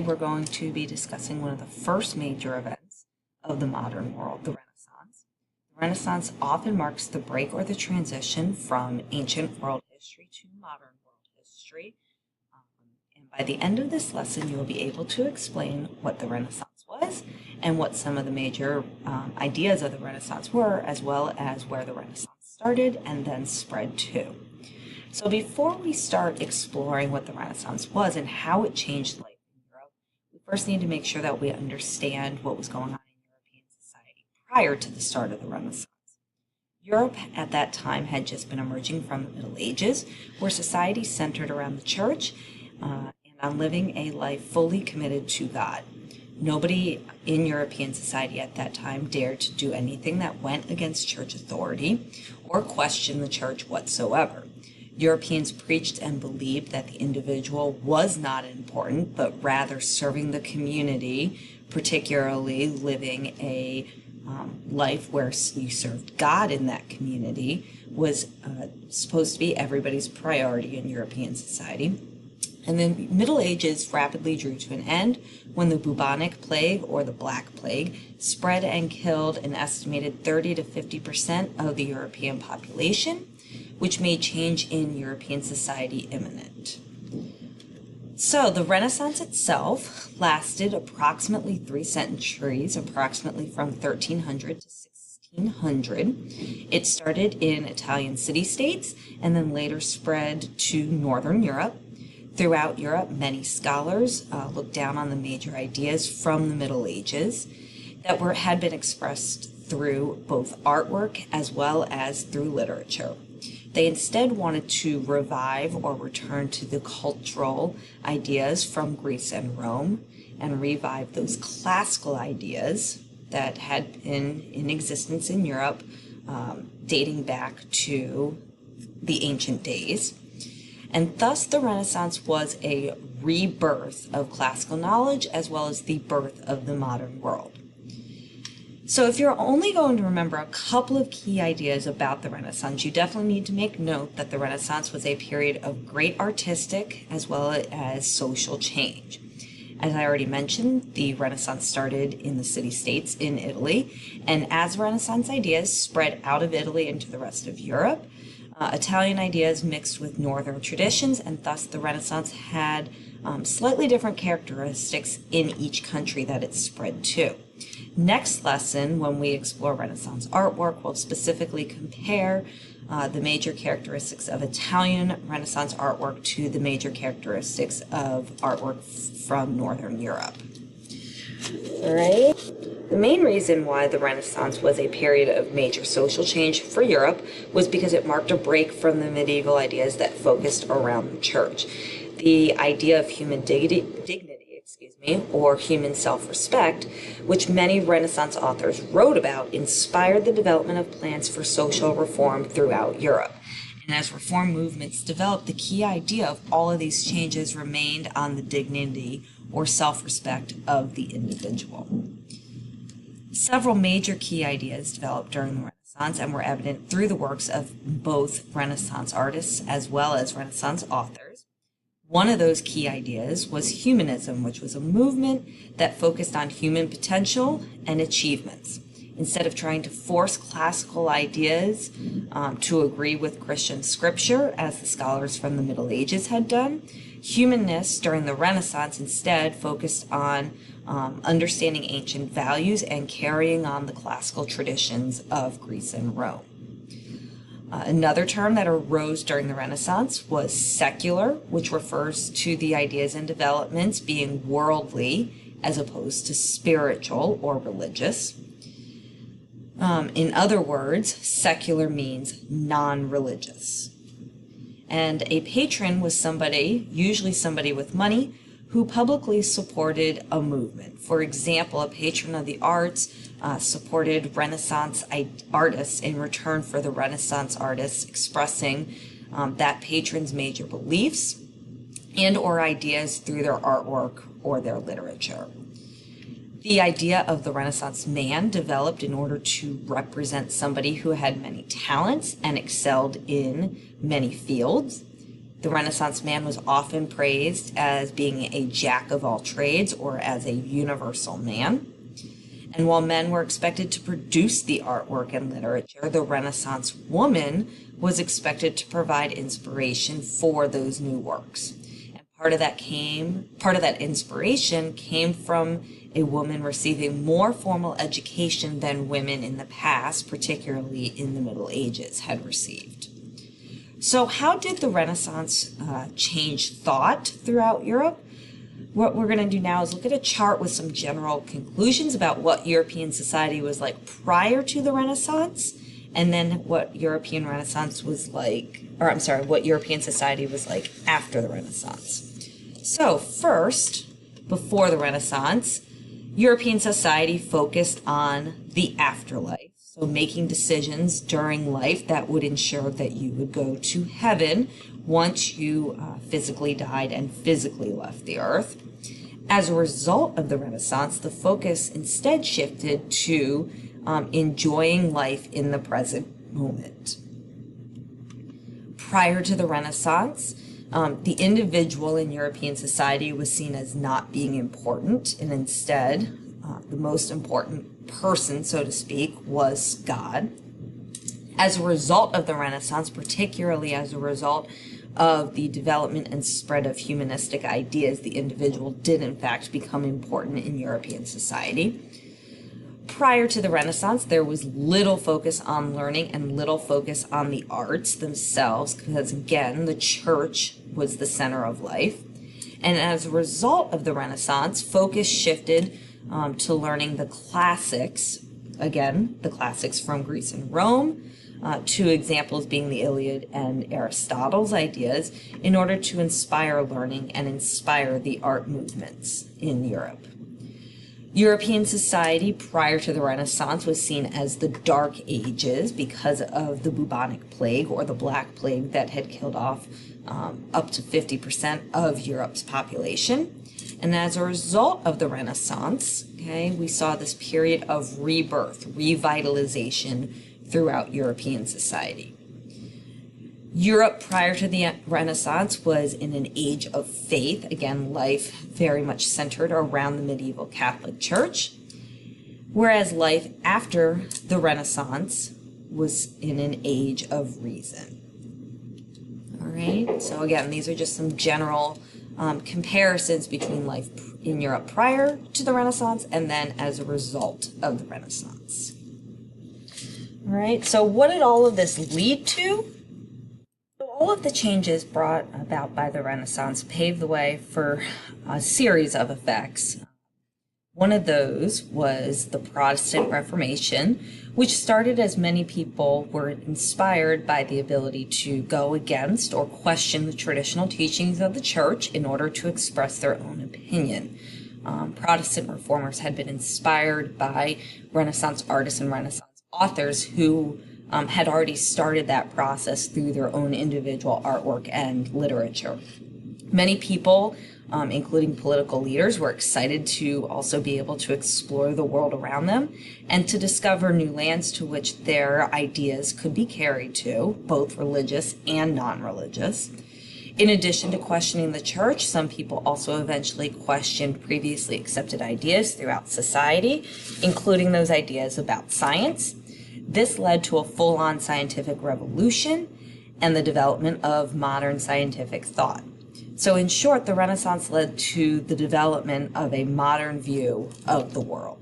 We're going to be discussing one of the first major events of the modern world, the Renaissance. The Renaissance often marks the break or the transition from ancient world history to modern world history. And by the end of this lesson, you will be able to explain what the Renaissance was and what some of the major ideas of the Renaissance were, as well as where the Renaissance started and then spread to. So before we start exploring what the Renaissance was and how it changed life, first need to make sure that we understand what was going on in European society prior to the start of the Renaissance. Europe at that time had just been emerging from the Middle Ages, where society centered around the church and on living a life fully committed to God. Nobody in European society at that time dared to do anything that went against church authority or question the church whatsoever. Europeans preached and believed that the individual was not important, but rather serving the community, particularly living a life where you served God in that community, was supposed to be everybody's priority in European society. And the Middle Ages rapidly drew to an end when the bubonic plague, or the Black Plague, spread and killed an estimated 30 to 50% of the European population, which made change in European society imminent. So the Renaissance itself lasted approximately 3 centuries, approximately from 1300 to 1600. It started in Italian city-states and then later spread to Northern Europe. Throughout Europe, many scholars looked down on the major ideas from the Middle Ages that had been expressed through both artwork as well as through literature. They instead wanted to revive or return to the cultural ideas from Greece and Rome and revive those classical ideas that had been in existence in Europe dating back to the ancient days. And thus the Renaissance was a rebirth of classical knowledge as well as the birth of the modern world. So if you're only going to remember a couple of key ideas about the Renaissance, you definitely need to make note that the Renaissance was a period of great artistic as well as social change. As I already mentioned, the Renaissance started in the city-states in Italy, and as Renaissance ideas spread out of Italy into the rest of Europe, Italian ideas mixed with Northern traditions, and thus the Renaissance had slightly different characteristics in each country that it spread to. Next lesson, when we explore Renaissance artwork, we'll specifically compare the major characteristics of Italian Renaissance artwork to the major characteristics of artwork from Northern Europe. All right. The main reason why the Renaissance was a period of major social change for Europe was because it marked a break from the medieval ideas that focused around the church. The idea of human dignity, or human self-respect, which many Renaissance authors wrote about, inspired the development of plans for social reform throughout Europe. And as reform movements developed, the key idea of all of these changes remained on the dignity or self-respect of the individual. Several major key ideas developed during the Renaissance and were evident through the works of both Renaissance artists as well as Renaissance authors. One of those key ideas was humanism, which was a movement that focused on human potential and achievements. Instead of trying to force classical ideas to agree with Christian scripture, as the scholars from the Middle Ages had done, humanists during the Renaissance instead focused on understanding ancient values and carrying on the classical traditions of Greece and Rome. Another term that arose during the Renaissance was secular, which refers to the ideas and developments being worldly as opposed to spiritual or religious. In other words, secular means non-religious. And a patron was somebody, usually somebody with money, who publicly supported a movement. For example, a patron of the arts supported Renaissance artists in return for the Renaissance artists expressing that patron's major beliefs and or ideas through their artwork or their literature. The idea of the Renaissance man developed in order to represent somebody who had many talents and excelled in many fields. The Renaissance man was often praised as being a jack of all trades or as a universal man. And while men were expected to produce the artwork and literature, the Renaissance woman was expected to provide inspiration for those new works. And part of that inspiration came from a woman receiving more formal education than women in the past, particularly in the Middle Ages, had received. So how did the Renaissance change thought throughout Europe? What we're going to do now is look at a chart with some general conclusions about what European society was like prior to the Renaissance, and then what European Renaissance was like, what European society was like after the Renaissance. So first, before the Renaissance, European society focused on the afterlife, so making decisions during life that would ensure that you would go to heaven once you physically died and physically left the earth. As a result of the Renaissance, the focus instead shifted to enjoying life in the present moment. Prior to the Renaissance, the individual in European society was seen as not being important, and instead, the most important person, so to speak, was God. As a result of the Renaissance, particularly as a result of the development and spread of humanistic ideas, the individual did in fact become important in European society. Prior to the Renaissance, there was little focus on learning and little focus on the arts themselves, because again, the church was the center of life. And as a result of the Renaissance, focus shifted to learning the classics, again, the classics from Greece and Rome, two examples being the Iliad and Aristotle's ideas, in order to inspire learning and inspire the art movements in Europe. European society prior to the Renaissance was seen as the Dark Ages because of the bubonic plague, or the Black Plague, that had killed off up to 50% of Europe's population. And as a result of the Renaissance, we saw this period of rebirth, revitalization throughout European society. Europe prior to the Renaissance was in an age of faith, again, life very much centered around the medieval Catholic Church, whereas life after the Renaissance was in an age of reason. All right, so again, these are just some general comparisons between life in Europe prior to the Renaissance and then as a result of the Renaissance. All right, so what did all of this lead to? So all of the changes brought about by the Renaissance paved the way for a series of effects. One of those was the Protestant Reformation, which started as many people were inspired by the ability to go against or question the traditional teachings of the church in order to express their own opinion. Protestant reformers had been inspired by Renaissance artists and Renaissance authors who had already started that process through their own individual artwork and literature. Many people, including political leaders, were excited to also be able to explore the world around them and to discover new lands to which their ideas could be carried to, both religious and non-religious. In addition to questioning the church, some people also eventually questioned previously accepted ideas throughout society, including those ideas about science. This led to a full-on scientific revolution and the development of modern scientific thought. So in short, the Renaissance led to the development of a modern view of the world.